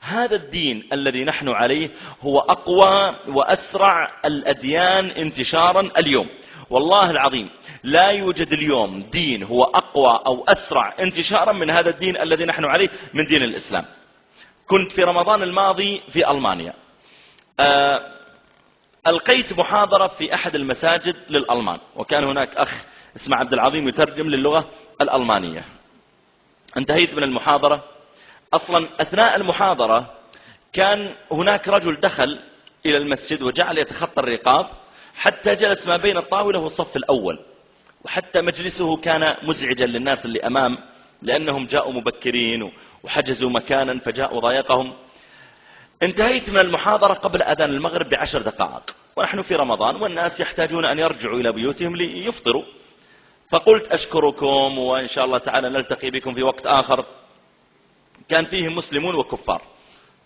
هذا الدين الذي نحن عليه هو أقوى وأسرع الأديان انتشارا اليوم. والله العظيم لا يوجد اليوم دين هو أقوى أو أسرع انتشارا من هذا الدين الذي نحن عليه من دين الإسلام. كنت في رمضان الماضي في ألمانيا، ألقيت محاضرة في أحد المساجد للألمان، وكان هناك أخ اسمه عبد العظيم يترجم للغة الألمانية. انتهيت من المحاضرة. أصلا أثناء المحاضرة كان هناك رجل دخل إلى المسجد وجعل يتخطى الرقاب حتى جلس ما بين الطاولة والصف الأول، وحتى مجلسه كان مزعجا للناس اللي أمام لأنهم جاءوا مبكرين وحجزوا مكانا فجاءوا ضايقهم. انتهيت من المحاضرة قبل أذان المغرب ب10 دقائق، ونحن في رمضان والناس يحتاجون أن يرجعوا إلى بيوتهم ليفطروا. فقلت أشكركم وإن شاء الله تعالى نلتقي بكم في وقت آخر. كان فيهم مسلمون وكفار.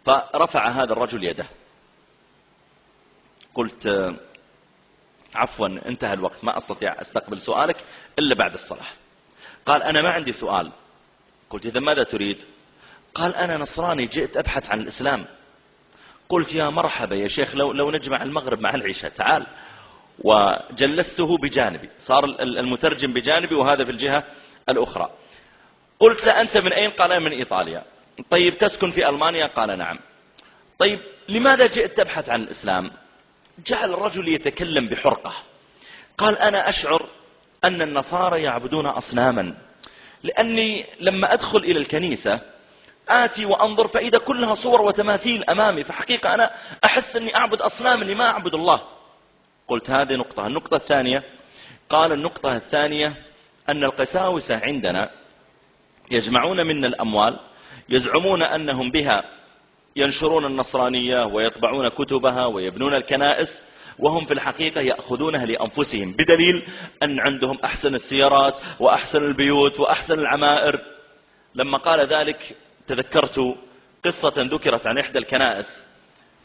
فرفع هذا الرجل يده. قلت عفوا انتهى الوقت، ما أستطيع أستقبل سؤالك إلا بعد الصلاة. قال أنا ما عندي سؤال. قلت إذا ماذا تريد؟ قال أنا نصراني جئت أبحث عن الإسلام. قلت يا مرحبا يا شيخ، لو نجمع المغرب مع العشاء تعال. وجلسته بجانبي، صار المترجم بجانبي وهذا في الجهة الأخرى. قلت له أنت من أين؟ قال من إيطاليا. طيب تسكن في ألمانيا؟ قال نعم. طيب لماذا جئت تبحث عن الإسلام؟ جعل الرجل يتكلم بحرقة. قال أنا أشعر أن النصارى يعبدون أصناما، لأني لما أدخل إلى الكنيسة آتي وأنظر فإذا كلها صور وتماثيل أمامي، فحقيقة أنا أحس أني أعبد أصنام أني ما أعبد الله. قلت هذه نقطة. النقطة الثانية، قال النقطة الثانية أن القساوسة عندنا يجمعون منا الأموال، يزعمون أنهم بها ينشرون النصرانية ويطبعون كتبها ويبنون الكنائس، وهم في الحقيقة يأخذونها لأنفسهم، بدليل أن عندهم أحسن السيارات وأحسن البيوت وأحسن العمائر. لما قال ذلك تذكرت قصة ذكرت عن إحدى الكنائس.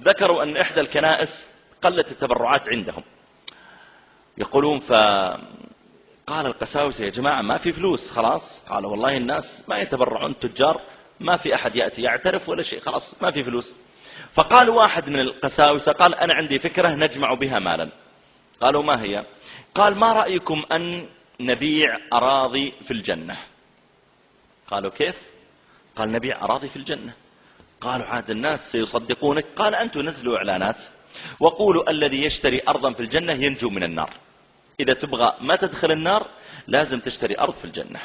ذكروا أن إحدى الكنائس قلت التبرعات عندهم، يقولون فقال القساوسة يا جماعة ما في فلوس خلاص. قالوا والله الناس ما يتبرعون، التجار ما في أحد يأتي يعترف ولا شيء، خلاص ما في فلوس. فقال واحد من القساوسة قال أنا عندي فكرة نجمع بها مالا. قالوا ما هي؟ قال ما رأيكم أن نبيع أراضي في الجنة؟ قالوا كيف؟ قال نبيع أراضي في الجنة. قالوا عاد الناس سيصدقونك. قال أنتم نزلوا إعلانات وقولوا الذي يشتري أرضا في الجنة ينجو من النار. إذا تبغى ما تدخل النار لازم تشتري أرض في الجنة.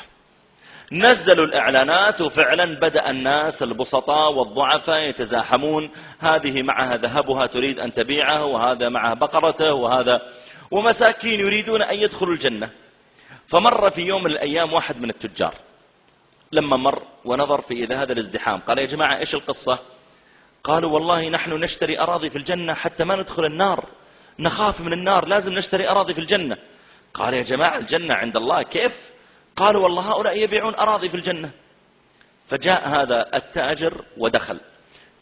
نزلوا الإعلانات وفعلا بدأ الناس البسطاء والضعفاء يتزاحمون، هذه معها ذهبها تريد أن تبيعه، وهذا معه بقرته، وهذا ومساكين يريدون أن يدخلوا الجنة. فمر في يوم من الأيام واحد من التجار، لما مر ونظر في إذا هذا الازدحام قال يا جماعة إيش القصة؟ قالوا والله نحن نشتري أراضي في الجنة حتى ما ندخل النار، نخاف من النار لازم نشتري أراضي في الجنة. قال يا جماعة الجنة عند الله كيف؟ قالوا والله هؤلاء يبيعون أراضي في الجنة. فجاء هذا التاجر ودخل،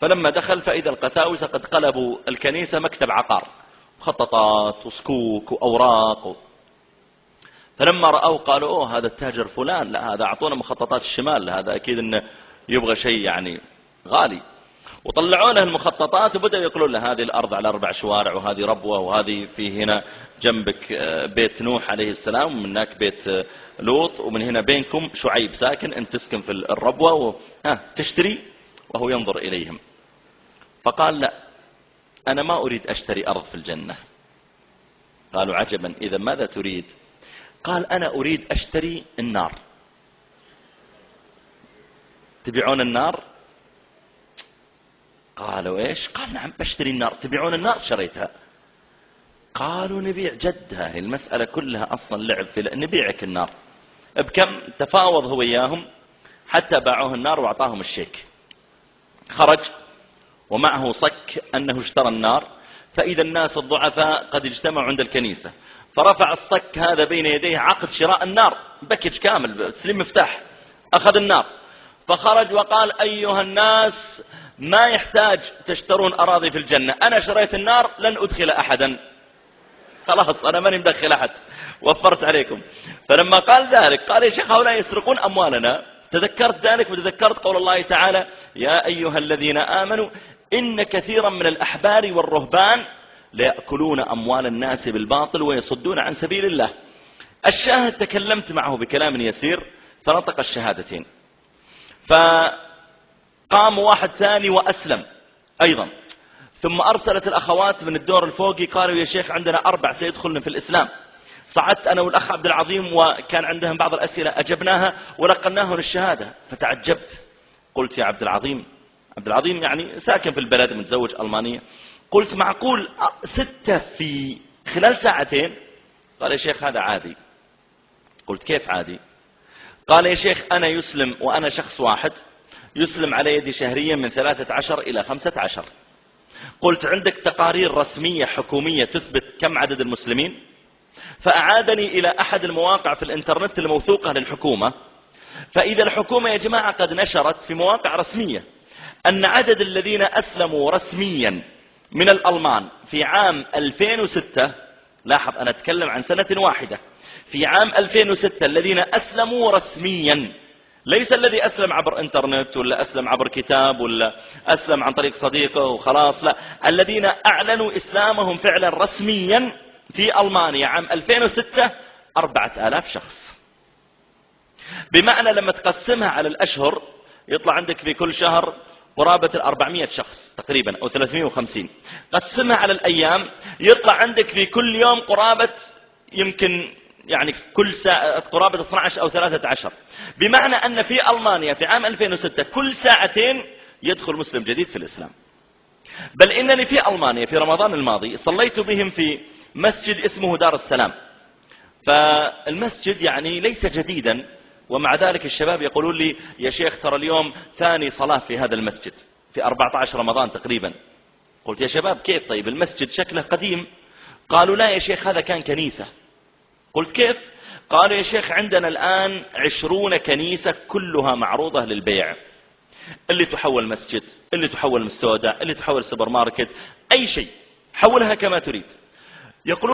فلما دخل فإذا القساوسة قد قلبوا الكنيسة مكتب عقار، مخططات وصكوك وأوراق فلما رأوا قالوا أوه هذا التاجر فلان، لا هذا أعطونا مخططات الشمال، هذا أكيد إنه يبغى شيء يعني غالي. وطلعوا له المخططات وبدأوا يقولون له هذه الأرض على 4 شوارع، وهذه ربوة، وهذه في هنا جنبك بيت نوح عليه السلام، ومن هناك بيت لوط، ومن هنا بينكم شعيب ساكن، أنت تسكن في الربوة تشتري. وهو ينظر إليهم فقال لا أنا ما أريد أشتري أرض في الجنة. قالوا عجبا إذا ماذا تريد؟ قال أنا أريد أشتري النار. تبيعون النار؟ قالوا إيش؟ قال نعم بشتري النار. تبيعون النار؟ شريتها. قالوا نبيع جدها، المسألة كلها أصلا لعب في نبيعك النار. بكم؟ تفاوض هو إياهم حتى باعوه النار وأعطاهم الشيك. خرج ومعه صك أنه اشترى النار، فإذا الناس الضعفاء قد اجتمعوا عند الكنيسة، فرفع الصك هذا بين يديه عقد شراء النار، باكج كامل تسليم مفتاح، أخذ النار. فخرج وقال أيها الناس ما يحتاج تشترون أراضي في الجنة، أنا شريت النار لن أدخل أحدا، خلاص أنا ماني مدخل أحد، وفرت عليكم. فلما قال ذلك قال يا شيخ هؤلاء يسرقون أموالنا، تذكرت ذلك وتذكرت قول الله تعالى يا أيها الذين آمنوا إن كثيرا من الأحبار والرهبان ليأكلون أموال الناس بالباطل ويصدون عن سبيل الله. الشاهد تكلمت معه بكلام يسير فنطق الشهادتين، فقام واحد ثاني وأسلم أيضا، ثم أرسلت الأخوات من الدور الفوقي قالوا يا شيخ عندنا 4 سيدخلن في الإسلام. صعدت أنا والأخ عبد العظيم وكان عندهم بعض الأسئلة أجبناها ونقلناهم الشهادة، فتعجبت قلت يا عبد العظيم يعني ساكن في البلد متزوج ألمانية، قلت معقول 6 في خلال ساعتين؟ قال يا شيخ هذا عادي. قلت كيف عادي؟ قال يا شيخ أنا يسلم وأنا شخص واحد يسلم على يدي شهريا من 13 إلى 15. قلت عندك تقارير رسمية حكومية تثبت كم عدد المسلمين؟ فأعادني إلى أحد المواقع في الإنترنت الموثوقة للحكومة، فإذا الحكومة يا جماعة قد نشرت في مواقع رسمية أن عدد الذين أسلموا رسميا من الألمان في عام 2006، لاحظ أنا أتكلم عن سنة واحدة، في عام 2006 الذين أسلموا رسميا، ليس الذي أسلم عبر إنترنت ولا أسلم عبر كتاب ولا أسلم عن طريق صديقه وخلاص، لا، الذين أعلنوا إسلامهم فعلا رسميا في ألمانيا عام 2006 4000 شخص. بمعنى لما تقسمها على الأشهر يطلع عندك في كل شهر قرابة 400 شخص تقريبا أو 350. قسمها على الأيام يطلع عندك في كل يوم قرابة يمكن يعني كل ساعة قرابة 12 أو 13. بمعنى أن في ألمانيا في عام 2006 كل ساعتين يدخل مسلم جديد في الإسلام. بل إنني في ألمانيا في رمضان الماضي صليت بهم في مسجد اسمه دار السلام، فالمسجد يعني ليس جديدا، ومع ذلك الشباب يقولون لي يا شيخ ترى اليوم ثاني صلاة في هذا المسجد في 14 رمضان تقريبا. قلت يا شباب كيف طيب المسجد شكله قديم؟ قالوا لا يا شيخ هذا كان كنيسة. قلت كيف؟ قالوا يا شيخ عندنا الآن 20 كنيسة كلها معروضة للبيع، اللي تحول مسجد، اللي تحول مستودع، اللي تحول سوبر ماركت، أي شيء حولها كما تريد. يقولون